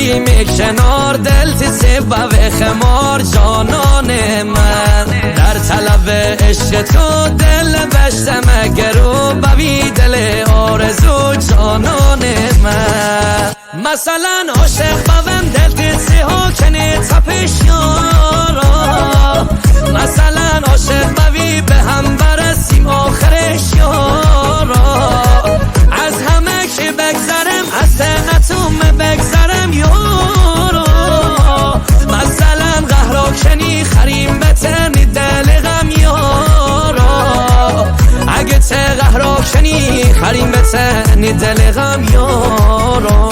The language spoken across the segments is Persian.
بریم کنار دل تیزه و خمار جانان من در طلب عشق تو دل بشتم گرو ببی دل آرزو جانان من مثلا عاشق بوم دل تیزه ها کنه تپش یارا مثلا عاشق بوی به هم برسیم آخرش یارا از همه که بگذرم از تنتون بگذرم یارا مثلا قهراکنی خریم بتنی دل غم یارا اگه ته قهراکنی خریم بتنی دل غم یارا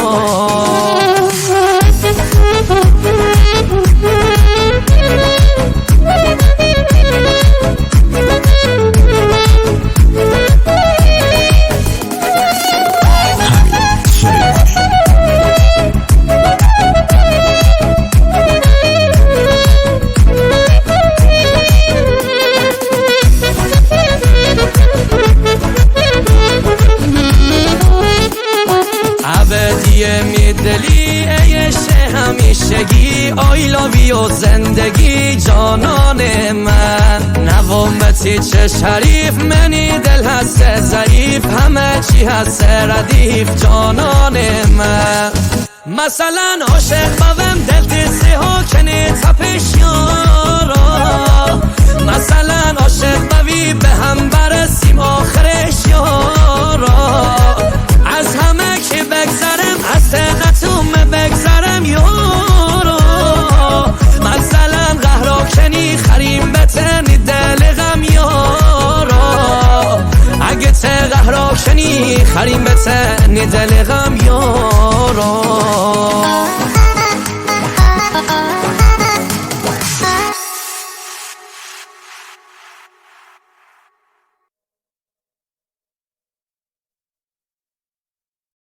دلی عشق همیشگی I love you زندگی جانان من نوامتی چه شریف منی دل هست ضعیف همه چی هست ردیف جانان من مثلا عاشق بوم دل تیزه ها کنی تپش یارا مثلا عاشق بوی به هم برسیم آخرش یارا از همه که بگذرم از تنتون بگذرم یارا مثلا قهراکنی خریم بتنی دل غم یارا اگه ته قهراکنی خریم بتنی دل غم یارا